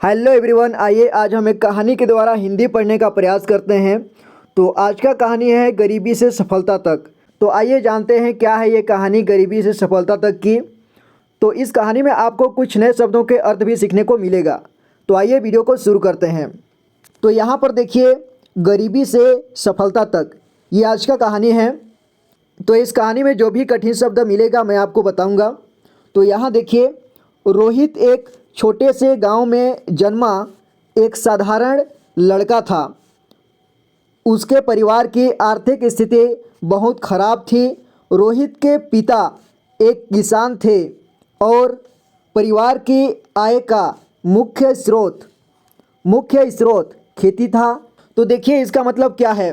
Hello everyone, आइए आज हम एक कहानी के द्वारा हिंदी पढ़ने का प्रयास करते हैं। तो आज का कहानी है गरीबी से सफलता तक। तो आइए जानते हैं क्या है ये कहानी गरीबी से सफलता तक की। तो इस कहानी में आपको कुछ नए शब्दों के अर्थ भी सीखने को मिलेगा। तो आइए वीडियो को शुरू करते हैं। तो यहाँ पर देखिए, गरीबी से सफलता तक, ये आज का कहानी है। तो इस कहानी में जो भी कठिन शब्द मिलेगा मैं आपको बताऊँगा। तो यहाँ देखिए, रोहित एक छोटे से गांव में जन्मा एक साधारण लड़का था। उसके परिवार की आर्थिक स्थिति बहुत खराब थी। रोहित के पिता एक किसान थे और परिवार की आय का मुख्य स्रोत खेती था। तो देखिए इसका मतलब क्या है।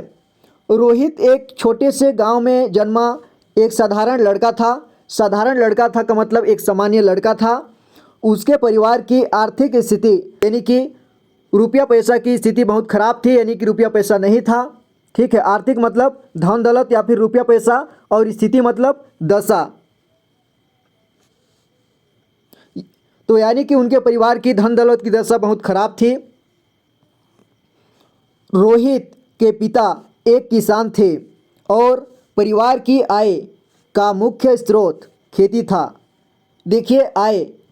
रोहित एक छोटे से गांव में जन्मा एक साधारण लड़का था। साधारण लड़का था का मतलब एक सामान्य लड़का था। उसके परिवार की आर्थिक स्थिति यानी कि रुपया पैसा की स्थिति बहुत ख़राब थी, यानी कि रुपया पैसा नहीं था। ठीक है, आर्थिक मतलब धन दौलत या फिर रुपया पैसा, और स्थिति मतलब दशा। तो यानी कि उनके परिवार की धन दौलत की दशा बहुत ख़राब थी। रोहित के पिता एक किसान थे और परिवार की आय का मुख्य स्रोत खेती था। देखिए,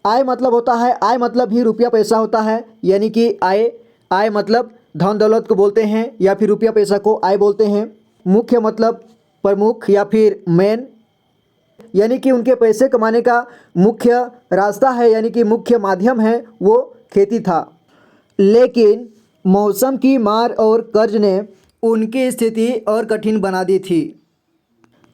आय मतलब होता है, आय मतलब ही रुपया पैसा होता है, यानी कि आय मतलब धन दौलत को बोलते हैं या फिर रुपया पैसा को आय बोलते हैं। मुख्य मतलब प्रमुख या फिर मेन, यानी कि उनके पैसे कमाने का मुख्य रास्ता है, यानी कि मुख्य माध्यम है वो खेती था। लेकिन मौसम की मार और कर्ज ने उनकी स्थिति और कठिन बना दी थी।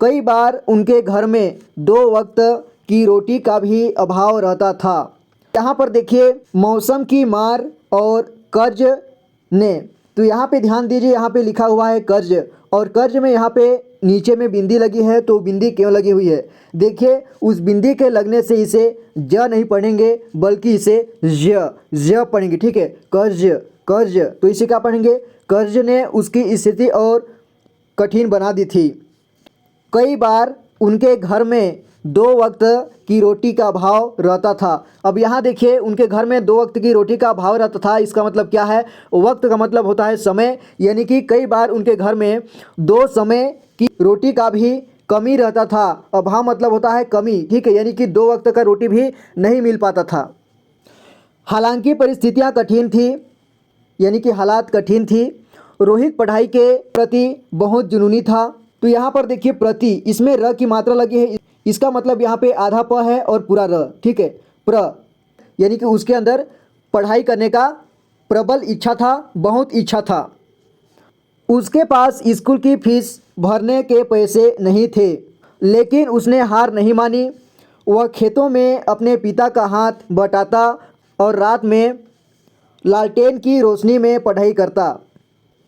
कई बार उनके घर में 2 वक्त की रोटी का भी अभाव रहता था। यहाँ पर देखिए, मौसम की मार और कर्ज ने, तो यहाँ पे ध्यान दीजिए, यहाँ पे लिखा हुआ है कर्ज, और कर्ज में यहाँ पे नीचे में बिंदी लगी है। तो बिंदी क्यों लगी हुई है? देखिए, उस बिंदी के लगने से इसे ज नहीं पढ़ेंगे बल्कि इसे ज पढ़ेंगे। ठीक है, कर्ज, तो इसे क्या पढ़ेंगे? कर्ज ने उसकी स्थिति और कठिन बना दी थी। कई बार उनके घर में 2 वक्त की रोटी का अभाव रहता था। अब यहाँ देखिए, उनके घर में 2 वक्त की रोटी का अभाव रहता था। इसका मतलब क्या है? वक्त का मतलब होता है समय, यानी कि कई बार उनके घर में 2 समय की रोटी का भी कमी रहता था। अभाव मतलब होता है कमी। ठीक है, यानी कि 2 वक्त का रोटी भी नहीं मिल पाता था। हालांकि परिस्थितियाँ कठिन थी, यानी कि हालात कठिन थी। रोहित पढ़ाई के प्रति बहुत जुनूनी था। तो यहाँ पर देखिए, प्रति, इसमें र की मात्रा लगी है। इसका मतलब यहाँ पे आधा प है और पूरा र। ठीक है, प्र, यानी कि उसके अंदर पढ़ाई करने का प्रबल इच्छा था, बहुत इच्छा था। उसके पास स्कूल की फीस भरने के पैसे नहीं थे, लेकिन उसने हार नहीं मानी। वह खेतों में अपने पिता का हाथ बटाता और रात में लालटेन की रोशनी में पढ़ाई करता।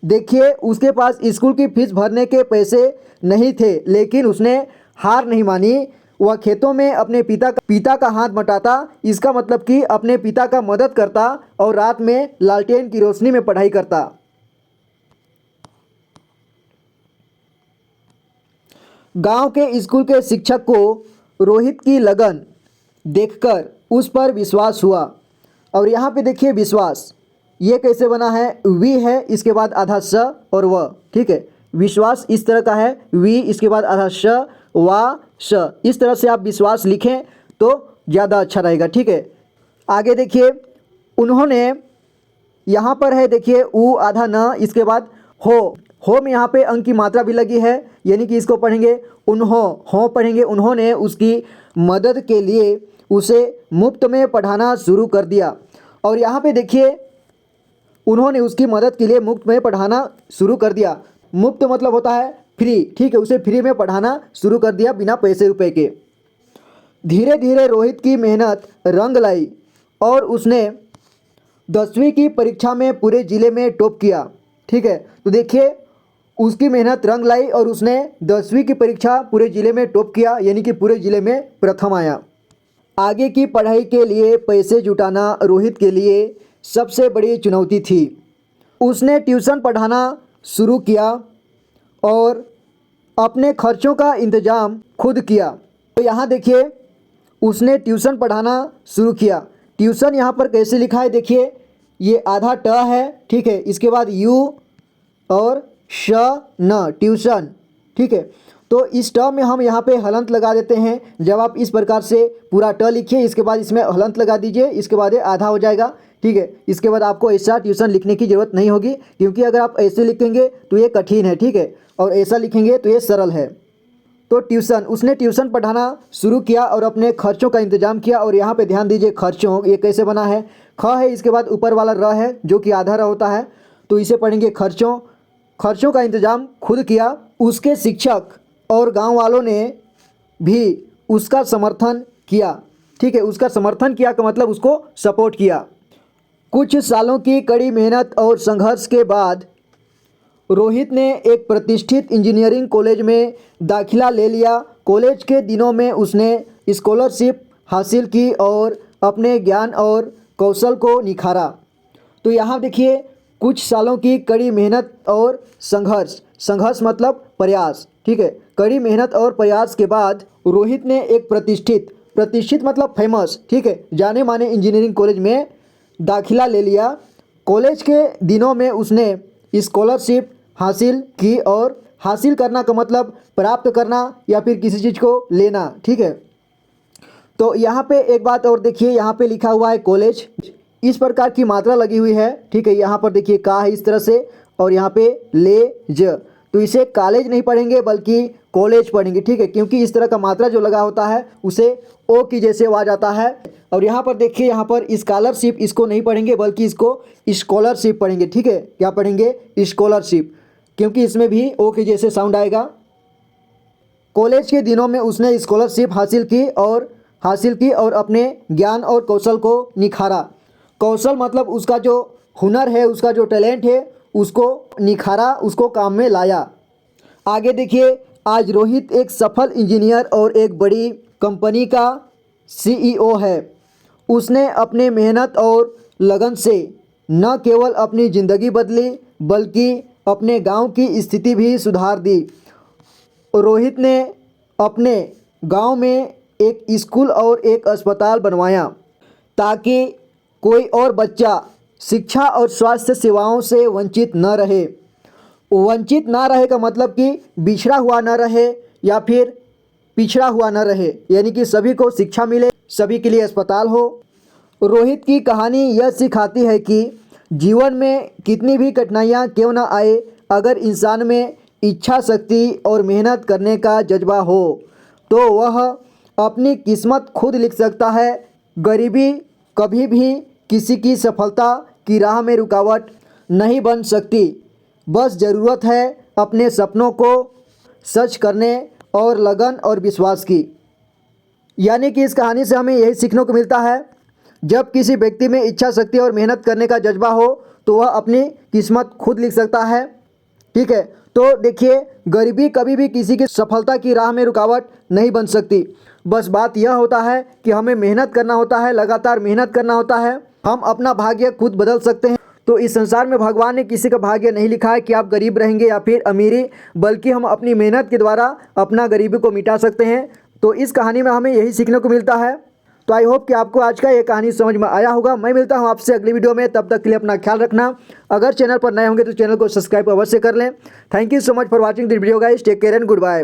देखिए, उसके पास स्कूल की फीस भरने के पैसे नहीं थे, लेकिन उसने हार नहीं मानी। वह खेतों में अपने पिता का हाथ बटाता, इसका मतलब कि अपने पिता का मदद करता और रात में लालटेन की रोशनी में पढ़ाई करता। गांव के स्कूल के शिक्षक को रोहित की लगन देखकर उस पर विश्वास हुआ। और यहाँ पे देखिए, विश्वास ये कैसे बना है? वी है, इसके बाद आधा स और व। ठीक है, विश्वास इस तरह का है, वी इसके बाद आधा श वा श। इस तरह से आप विश्वास लिखें तो ज़्यादा अच्छा रहेगा। ठीक है, आगे देखिए, उन्होंने, यहाँ पर है देखिए ऊ आधा न, इसके बाद हो में यहाँ पे अंक की मात्रा भी लगी है, यानी कि इसको पढ़ेंगे हो पढ़ेंगे। उन्होंने उसकी मदद के लिए उसे मुफ्त में पढ़ाना शुरू कर दिया। और यहाँ पे देखिए, उन्होंने उसकी मदद के लिए मुफ्त में पढ़ाना शुरू कर दिया। मुफ्त मतलब होता है फ्री। ठीक है, उसे फ्री में पढ़ाना शुरू कर दिया बिना पैसे रुपए के। धीरे धीरे रोहित की मेहनत रंग लाई और उसने 10वीं की परीक्षा में पूरे ज़िले में टॉप किया। ठीक है, तो देखिए, उसकी मेहनत रंग लाई और उसने 10वीं की परीक्षा पूरे ज़िले में टॉप किया, यानी कि पूरे ज़िले में प्रथम आया। आगे की पढ़ाई के लिए पैसे जुटाना रोहित के लिए सबसे बड़ी चुनौती थी। उसने ट्यूशन पढ़ाना शुरू किया और अपने खर्चों का इंतज़ाम खुद किया। तो यहाँ देखिए, उसने ट्यूशन पढ़ाना शुरू किया। ट्यूशन यहाँ पर कैसे लिखा है? देखिए, ये आधा ट है, ठीक है। इसके बाद यू और श न, ट्यूशन, ठीक है। तो इस ट में हम यहाँ पे हलंत लगा देते हैं। जब आप इस प्रकार से पूरा ट लिखिए, इसके बाद इसमें हलंत लगा दीजिए, इसके बाद ये आधा हो जाएगा, ठीक है। इसके बाद आपको ऐसा ट्यूशन लिखने की ज़रूरत नहीं होगी, क्योंकि अगर आप ऐसे लिखेंगे तो ये कठिन है, ठीक है, और ऐसा लिखेंगे तो ये सरल है। तो ट्यूशन, उसने ट्यूशन पढ़ाना शुरू किया और अपने खर्चों का इंतजाम किया। और यहाँ पे ध्यान दीजिए खर्चों, ये कैसे बना है, ख है, इसके बाद ऊपर वाला र है जो कि आधा र होता है, तो इसे पढ़ेंगे खर्चों। खर्चों का इंतजाम खुद किया। उसके शिक्षक और गांव वालों ने भी उसका समर्थन किया, ठीक है। उसका समर्थन किया का मतलब उसको सपोर्ट किया। कुछ सालों की कड़ी मेहनत और संघर्ष के बाद रोहित ने एक प्रतिष्ठित इंजीनियरिंग कॉलेज में दाखिला ले लिया। कॉलेज के दिनों में उसने स्कॉलरशिप हासिल की और अपने ज्ञान और कौशल को निखारा। तो यहाँ देखिए, कुछ सालों की कड़ी मेहनत और संघर्ष, संघर्ष मतलब प्रयास, ठीक है। कड़ी मेहनत और प्रयास के बाद रोहित ने एक प्रतिष्ठित, प्रतिष्ठित मतलब फेमस, ठीक है, जाने माने इंजीनियरिंग कॉलेज में दाखिला ले लिया। कॉलेज के दिनों में उसने स्कॉलरशिप हासिल की, और हासिल करना का मतलब प्राप्त करना या फिर किसी चीज़ को लेना, ठीक है। तो यहाँ पे एक बात और देखिए, यहाँ पे लिखा हुआ है कॉलेज, इस प्रकार की मात्रा लगी हुई है, ठीक है। यहाँ पर देखिए का है इस तरह से, और यहाँ पे ले ज, तो इसे कॉलेज नहीं पढ़ेंगे बल्कि कॉलेज पढ़ेंगे, ठीक है, क्योंकि इस तरह का मात्रा जो लगा होता है उसे ओ की जैसे आवाज आता है। और यहाँ पर देखिए, यहाँ पर स्कॉलरशिप, इसको नहीं पढ़ेंगे बल्कि इसको स्कॉलरशिप पढ़ेंगे, ठीक है। क्या पढ़ेंगे, स्कॉलरशिप, क्योंकि इसमें भी ओ के जैसे साउंड आएगा। कॉलेज के दिनों में उसने स्कॉलरशिप हासिल की और अपने ज्ञान और कौशल को निखारा। कौशल मतलब उसका जो हुनर है, उसका जो टैलेंट है, उसको निखारा, उसको काम में लाया। आगे देखिए, आज रोहित एक सफल इंजीनियर और एक बड़ी कंपनी का सीईओ है। उसने अपने मेहनत और लगन से न केवल अपनी ज़िंदगी बदली बल्कि अपने गांव की स्थिति भी सुधार दी। रोहित ने अपने गांव में एक स्कूल और एक अस्पताल बनवाया ताकि कोई और बच्चा शिक्षा और स्वास्थ्य सेवाओं से वंचित न रहे। वंचित ना रहे का मतलब कि बिछड़ा हुआ न रहे या फिर पिछड़ा हुआ न रहे, यानी कि सभी को शिक्षा मिले, सभी के लिए अस्पताल हो। रोहित की कहानी यह सिखाती है कि जीवन में कितनी भी कठिनाइयाँ क्यों न आए, अगर इंसान में इच्छा शक्ति और मेहनत करने का जज्बा हो तो वह अपनी किस्मत खुद लिख सकता है। गरीबी कभी भी किसी की सफलता की राह में रुकावट नहीं बन सकती। बस ज़रूरत है अपने सपनों को सच करने और लगन और विश्वास की। यानी कि इस कहानी से हमें यही सीखने को मिलता है, जब किसी व्यक्ति में इच्छा शक्ति और मेहनत करने का जज्बा हो तो वह अपनी किस्मत खुद लिख सकता है, ठीक है। तो देखिए, गरीबी कभी भी किसी की सफलता की राह में रुकावट नहीं बन सकती। बस बात यह होता है कि हमें मेहनत करना होता है, लगातार मेहनत करना होता है। हम अपना भाग्य खुद बदल सकते हैं। तो इस संसार में भगवान ने किसी का भाग्य नहीं लिखा है कि आप गरीब रहेंगे या फिर अमीरी, बल्कि हम अपनी मेहनत के द्वारा अपना गरीबी को मिटा सकते हैं। तो इस कहानी में हमें यही सीखने को मिलता है। तो आई होप कि आपको आज का ये कहानी समझ में आया होगा। मैं मिलता हूँ आपसे अगली वीडियो में, तब तक के लिए अपना ख्याल रखना। अगर चैनल पर नए होंगे तो चैनल को सब्सक्राइब अवश्य कर लें। Thank you so much for watching this video guys. Take care and good bye.